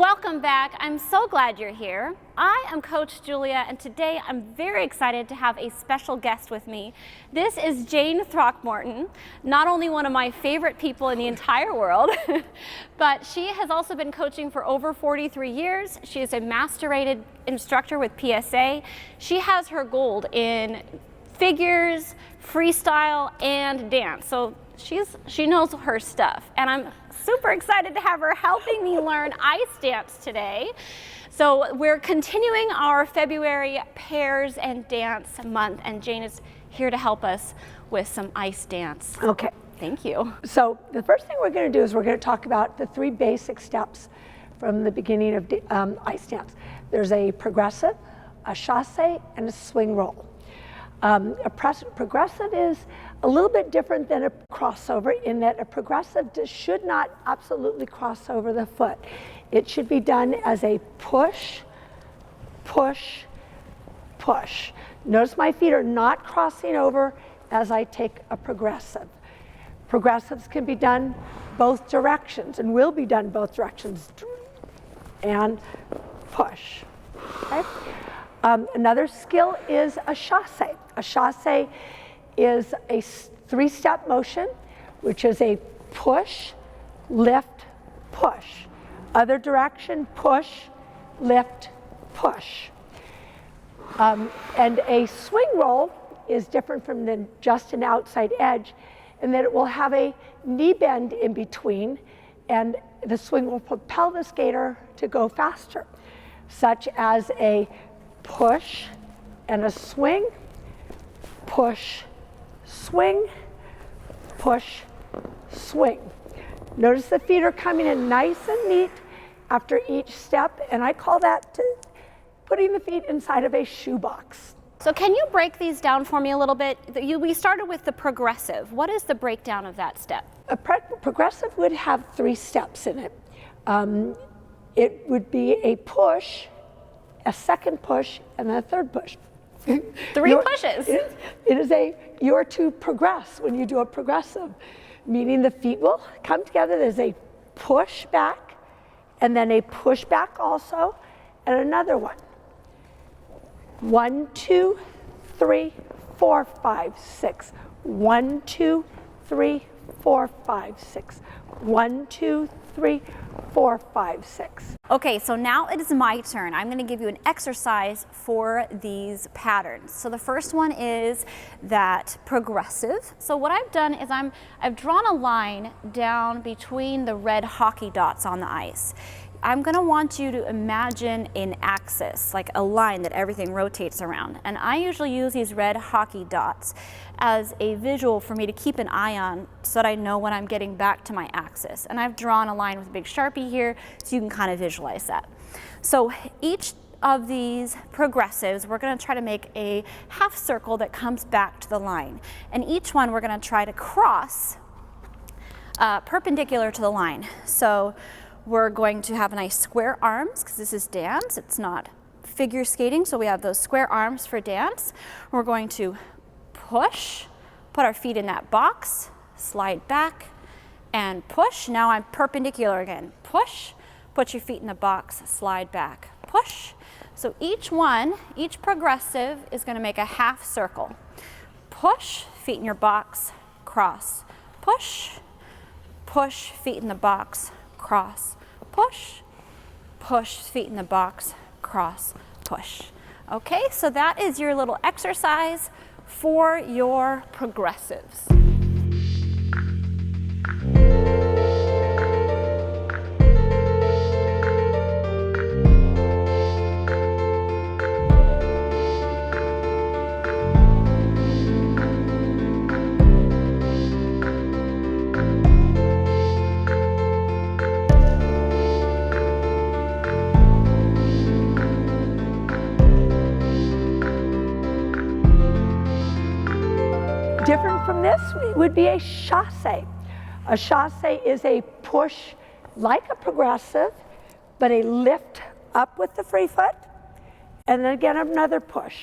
Welcome back. I'm so glad you're here. I am Coach Julia, and today I'm very excited to have a special guest with me. This is Jayne Throckmorton, not only one of my favorite people in the entire world, but she has also been coaching for over 43 years. She is a master-rated instructor with PSA. She has her gold in figures, freestyle, and dance. So she knows her stuff, and I'm super excited to have her helping me learn ice dance today. So we're continuing our February Pairs and Dance month, and Jayne is here to help us with some ice dance. Okay. Thank you. So the first thing we're going to do is we're going to talk about the 3 basic steps from the beginning of ice dance. There's a progressive, a chasse, and a swing roll. Progressive is a little bit different than a crossover in that a progressive should not absolutely cross over the foot. It should be done as a push, push, push. Notice my feet are not crossing over as I take a progressive. Progressives can be done both directions and will be done both directions. And push. Okay? Another skill is a chasse. A chasse is a 3-step motion, which is a push, lift, push. Other direction, push, lift, push. And a swing roll is different from just an outside edge in that it will have a knee bend in between, and the swing will propel the skater to go faster, such as a push and a swing, push, swing, push, swing. Notice the feet are coming in nice and neat after each step, and I call that putting the feet inside of a shoebox. So can you break these down for me a little bit? We started with the progressive. What is the breakdown of that step? A progressive would have 3 steps in it. It would be a push, a second push, and then a third push. 3 pushes. You are to progress when you do a progressive, meaning the feet will come together. There's a push back, and then a push back also, and another one. 1, 2, 3, 4, 5, 6. 1, 2, 3, 4, 5, 6. 1, 2, 3, 4, 5, 6. Okay, so now it is my turn. I'm going to give you an exercise for these patterns. So the first one is that progressive. So what I've done is I've drawn a line down between the red hockey dots on the ice. I'm going to want you to imagine an axis, like a line that everything rotates around. And I usually use these red hockey dots as a visual for me to keep an eye on so that I know when I'm getting back to my axis. And I've drawn a line with a big Sharpie here so you can kind of visualize that. So each of these progressives, we're going to try to make a half circle that comes back to the line. And each one we're going to try to cross perpendicular to the line. So we're going to have nice square arms because this is dance, it's not figure skating, so we have those square arms for dance. We're going to push, put our feet in that box, slide back, and push. Now I'm perpendicular again. Push, put your feet in the box, slide back, push. So each progressive is going to make a half circle. Push, feet in your box, cross, push, push, feet in the box, cross, push, push, feet in the box, cross, push. Okay, so that is your little exercise for your progressives. Different from this would be a chasse. A chasse is a push like a progressive, but a lift up with the free foot, and then again another push.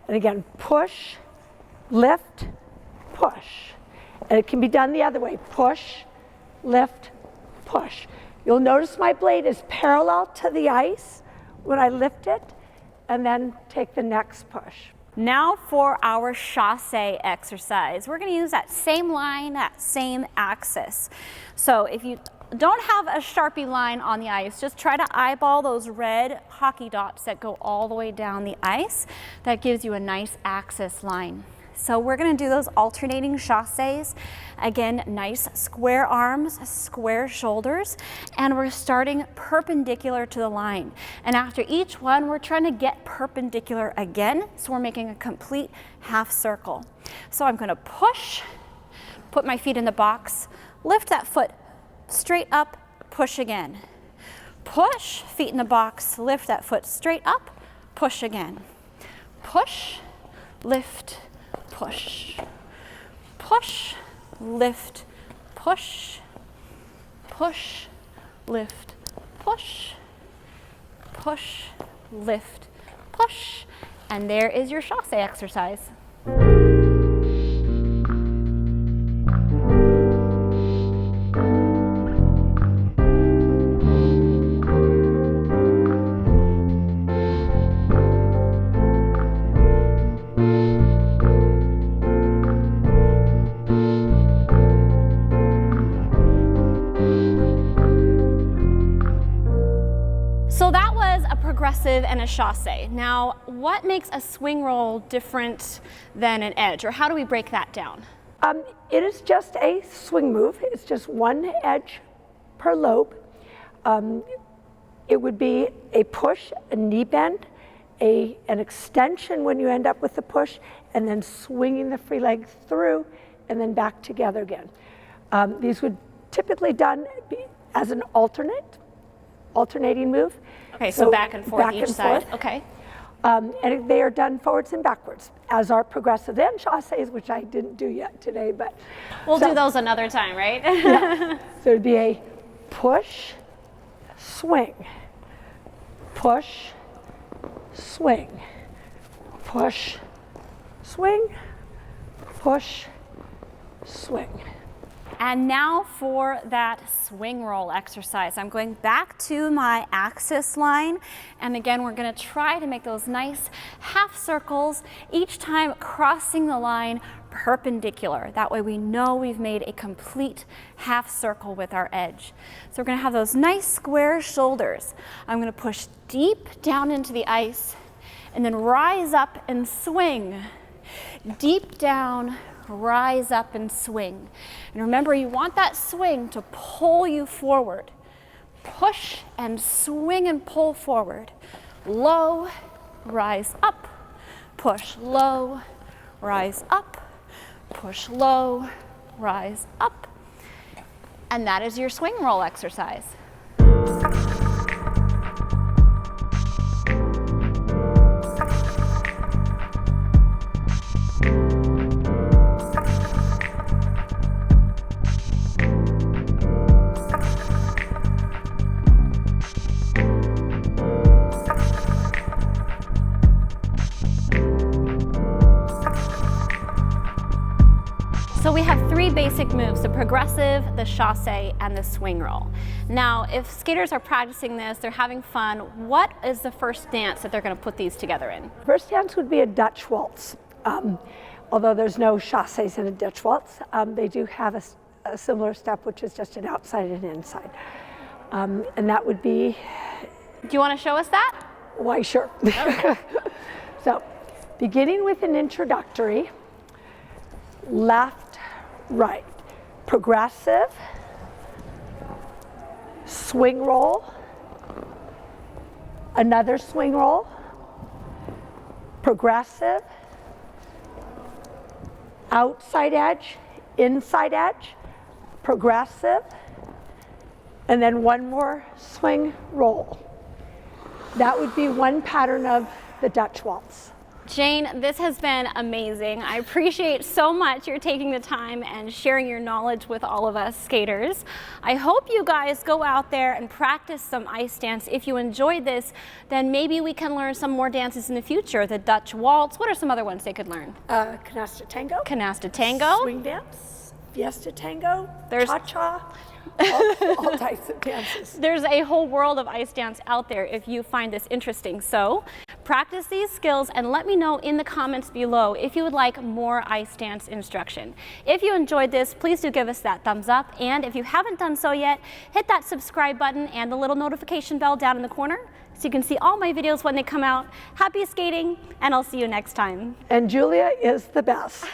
And again, push, lift, push. And it can be done the other way, push, lift, push. You'll notice my blade is parallel to the ice when I lift it, and then take the next push. Now for our chasse exercise. We're going to use that same line, that same axis. So if you don't have a Sharpie line on the ice, just try to eyeball those red hockey dots that go all the way down the ice. That gives you a nice axis line. So we're going to do those alternating chasses. Again, nice square arms, square shoulders, and we're starting perpendicular to the line. And after each one, we're trying to get perpendicular again, so we're making a complete half circle. So I'm going to push, put my feet in the box, lift that foot straight up, push again. Push, feet in the box, lift that foot straight up, push again. Push, lift, push, push, lift, push, push, lift, push, push, lift, push, and there is your chasse exercise. So that was a progressive and a chasse. Now, what makes a swing roll different than an edge, or how do we break that down? It is just a swing move. It's just one edge per lobe. It would be a push, a knee bend, an extension when you end up with the push, and then swinging the free leg through and then back together again. These would typically done as an alternating move. Okay, so back and forth each side. Okay. And they are done forwards and backwards, as are progressive and chasses, which I didn't do yet today, but we'll do those another time, right? Yeah. So it'd be a push, swing, push, swing, push, swing, push, swing. And now for that swing roll exercise. I'm going back to my axis line, and again we're going to try to make those nice half circles, each time crossing the line perpendicular. That way we know we've made a complete half circle with our edge. So we're going to have those nice square shoulders. I'm going to push deep down into the ice and then rise up and swing. Deep down, rise up and swing. And remember, you want that swing to pull you forward. Push and swing and pull forward. Low, rise up, push low, rise up, push low, rise up. And that is your swing roll exercise. So we have three basic moves, the progressive, the chasse, and the swing roll. Now, if skaters are practicing this, they're having fun, what is the first dance that they're going to put these together in? First dance would be a Dutch Waltz. Although there's no chasses in a Dutch Waltz, they do have a similar step, which is just an outside and inside. And that would be... Do you want to show us that? Why, sure. Okay. So, beginning with an introductory, left, right, progressive, swing roll, another swing roll, progressive, outside edge, inside edge, progressive, and then one more swing roll. That would be one pattern of the Dutch Waltz. Jayne, this has been amazing. I appreciate so much you're taking the time and sharing your knowledge with all of us skaters. I hope you guys go out there and practice some ice dance. If you enjoyed this, then maybe we can learn some more dances in the future. The Dutch Waltz. What are some other ones they could learn? Canasta Tango. Canasta Tango. Swing dance. Fiesta Tango. There's Cha-Cha. all types of dances. There's a whole world of ice dance out there if you find this interesting. So practice these skills and let me know in the comments below if you would like more ice dance instruction. If you enjoyed this, please do give us that thumbs up. And if you haven't done so yet, hit that subscribe button and the little notification bell down in the corner so you can see all my videos when they come out. Happy skating, and I'll see you next time. And Julia is the best.